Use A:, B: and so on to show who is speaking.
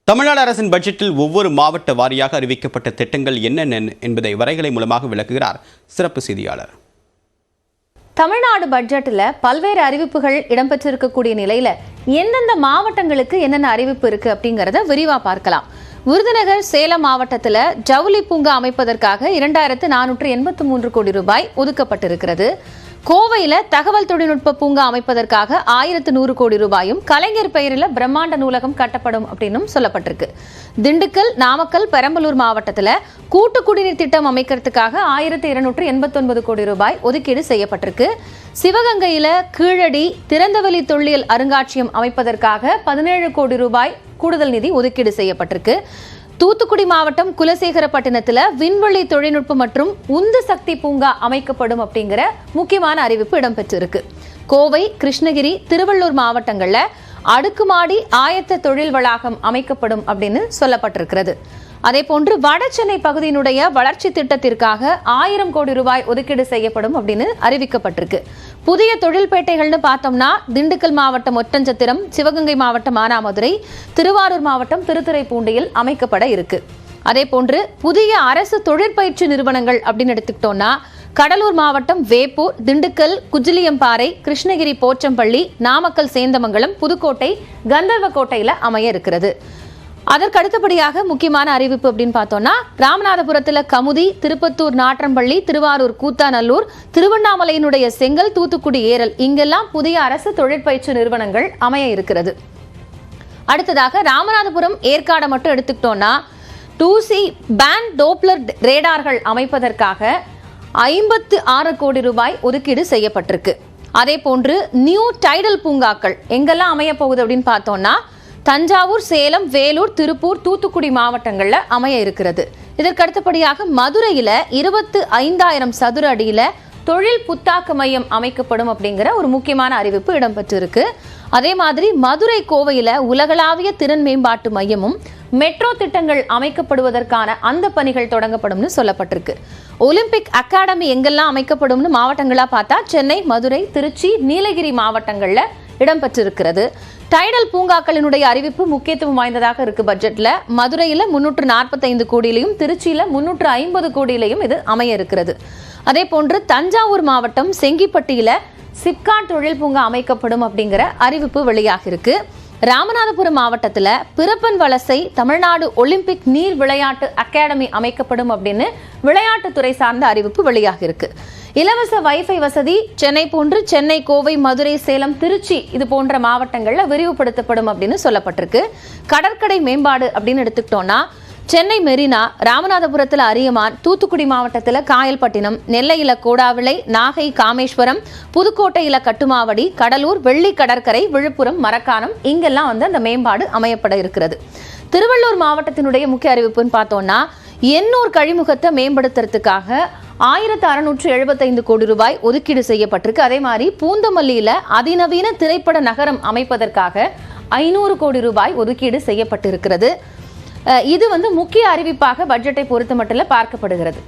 A: தமிழ்நாடு அரசின் பட்ஜெட்டில் ஒவ்வொரு மாவட்ட வாரியாக அறிவிக்கப்பட்ட திட்டங்கள் என்னென்ன என்பதை வரைகலை மூலமாக விளக்குகிறார் சிறப்பு செய்தியாளர்.
B: தமிழ்நாடு பட்ஜெட்டில் பல்வேறு அறிவிப்புகள் இடம்பெற்றிருக்கக்கூடிய நிலையில எந்தெந்த மாவட்டங்களுக்கு என்னென்ன அறிவிப்பு இருக்கு அப்படிங்கறத விரிவா பார்க்கலாம். விருதுநகர், சேலம் மாவட்டத்தில் ஜவுளி பூங்கா அமைப்பதற்காக 2483 கோடி ரூபாய் ஒதுக்கப்பட்டிருக்கிறது. கோவையில் தகவல் தொழில்நுட்ப பூங்கா அமைப்பதற்காக 1100 கோடி ரூபாயும் கலைஞர் பெயரில் பிரம்மாண்ட நூலகம் கட்டப்படும் அப்படின்னும் சொல்லப்பட்டிருக்கு. திண்டுக்கல், நாமக்கல், பெரம்பலூர் மாவட்டத்தில் கூட்டு குடிநீர் திட்டம் அமைக்கிறதுக்காக 1289 கோடி ரூபாய் ஒதுக்கீடு செய்யப்பட்டிருக்கு. சிவகங்கையில கீழடி திறந்தவெளி தொல்லியல் அருங்காட்சியகம் அமைப்பதற்காக 17 கோடி ரூபாய் கூடுதல் நிதி ஒதுக்கீடு செய்யப்பட்டிருக்கு. தூத்துக்குடி மாவட்டம் குலசேகரப்பட்டினத்தில் விண்வெளி தொழில்நுட்பம் மற்றும் உந்து சக்தி பூங்கா அமைக்கப்படும் அப்படிங்கிற முக்கியமான அறிவிப்பு இடம்பெற்றிருக்கு. கோவை, கிருஷ்ணகிரி, திருவள்ளூர் மாவட்டங்கள்ல அடுக்குமாடி ஆயத்த தொழில் வளாகம் அமைக்கப்படும் அப்படின்னு சொல்லப்பட்டிருக்கிறது. அதே போன்று வட சென்னை பகுதியினுடைய வளர்ச்சி திட்டத்திற்காக 1000 கோடி ரூபாய் ஒதுக்கீடு செய்யப்படும் அப்படின்னு அறிவிக்கப்பட்டிருக்கு. புதிய தொழில்பேட்டைகள்னு பார்த்தோம்னா திண்டுக்கல் மாவட்டம் ஒட்டஞ்சத்திரம், சிவகங்கை மாவட்டம் மானாமதுரை, திருவாரூர் மாவட்டம் திருத்துறைப்பூண்டியில் அமைக்கப்பட இருக்கு. அதே போன்று புதிய அரசு தொழிற்பயிற்சி நிறுவனங்கள் அப்படின்னு எடுத்துக்கிட்டோம்னா கடலூர் மாவட்டம் வேப்பூர், திண்டுக்கல் குஜிலியம்பாறை, கிருஷ்ணகிரி போச்சம்பள்ளி, நாமக்கல் சேந்தமங்கலம், புதுக்கோட்டை கந்தர்வக்கோட்டையில அமைய இருக்கிறது. அதற்கு அடுத்தபடியாக முக்கியமான அறிவிப்பு அப்படின்னு பார்த்தோம்னா ராமநாதபுரத்தில் கமுதி, திருப்பத்தூர் நாற்றம்பள்ளி, திருவாரூர் கூத்தாநல்லூர், திருவண்ணாமலையினுடைய செங்கல், தூத்துக்குடி ஏரல் இங்கெல்லாம் புதிய அரசு தொழிற்பயிற்சி நிறுவனங்கள் அமைய இருக்கிறது. அடுத்ததாக ராமநாதபுரம், ஏற்காடை மட்டும் எடுத்துக்கிட்டோம்னா 2C பேண்ட் டோப்ளர் ரேடார்கள் அமைப்பதற்காக 56 கோடி ரூபாய் ஒதுக்கீடு செய்யப்பட்டிருக்கு. அதே போன்று நியூ டைடல் பூங்காக்கள் எங்கெல்லாம் அமைய போகுது அப்படின்னு பார்த்தோம்னா தஞ்சாவூர், சேலம், வேலூர், திருப்பூர், தூத்துக்குடி மாவட்டங்கள்ல அமைய இருக்கிறது. இதற்கு அடுத்தபடியாக மதுரையில 25,000 சதுர அடியில தொழில் புத்தாக்க மையம் அமைக்கப்படும் அப்படிங்கிற ஒரு முக்கியமான அறிவிப்பு இடம்பெற்றிருக்கு. அதே மாதிரி மதுரை, கோவையில உலகளாவிய திறன் மேம்பாட்டு மையமும் மெட்ரோ திட்டங்கள் அமைக்கப்படுவதற்கான அந்த பணிகள் தொடங்கப்படும்னு சொல்லப்பட்டிருக்கு. ஒலிம்பிக் அகாடமி எங்கெல்லாம் அமைக்கப்படும்னு மாவட்டங்களா பார்த்தா சென்னை, மதுரை, திருச்சி, நீலகிரி மாவட்டங்கள்ல இடம்பெற்றிருக்கிறது. டைடல் பூங்காக்களினுடைய அறிவிப்பு முக்கியத்துவம் வாய்ந்ததாக இருக்கு. பட்ஜெட்ல மதுரையில 345 கோடியிலையும் திருச்சியில 350 கோடியிலையும் இது அமைய இருக்கிறது. அதே போன்று தஞ்சாவூர் மாவட்டம் செங்கிப்பட்டியில சிப்காட் தொழில் பூங்கா அமைக்கப்படும் அப்படிங்கிற அறிவிப்பு வெளியாக இருக்கு. ராமநாதபுரம் மாவட்டத்தில் பிறப்பன் வலசை தமிழ்நாடு ஒலிம்பிக் நீர் விளையாட்டு அகாடமி அமைக்கப்படும் அப்படின்னு விளையாட்டுத்துறை சார்ந்த அறிவிப்பு வெளியாக இருக்கு. இலவச வைஃபை வசதி சென்னை போன்று சென்னை, கோவை, மதுரை, சேலம், திருச்சி இது போன்ற மாவட்டங்கள்ல விரிவுபடுத்தப்படும் அப்படின்னு சொல்லப்பட்டிருக்கு. கடற்கரை மேம்பாடு அப்படின்னு எடுத்துக்கிட்டோம்னா சென்னை மெரினா, ராமநாதபுரத்தில் அரியமான், தூத்துக்குடி மாவட்டத்தில் காயல்பட்டினம், நெல்லையில கோடாவிளை, நாகை காமேஸ்வரம், புதுக்கோட்டையில கட்டுமாவடி, கடலூர் வெள்ளி கடற்கரை, விழுப்புரம் மரக்காணம் இங்கெல்லாம் அந்த மேம்பாடு அமையப்பட இருக்கிறது. திருவள்ளூர் மாவட்டத்தினுடைய முக்கிய அறிவிப்புன்னு பார்த்தோம்னா எண்ணூர் கழிமுகத்தை மேம்படுத்துறதுக்காக 1675 கோடி ரூபாய் ஒதுக்கீடு செய்யப்பட்டிருக்கு. அதே மாதிரி பூந்தமல்லியில அதிநவீன திரைப்பட நகரம் அமைப்பதற்காக 500 கோடி ரூபாய் ஒதுக்கீடு செய்யப்பட்டிருக்கிறது. இது முக்கிய அறிவிப்பாக பட்ஜெட்டை பொறுத்த மட்டும் பார்க்கப்படுகிறது.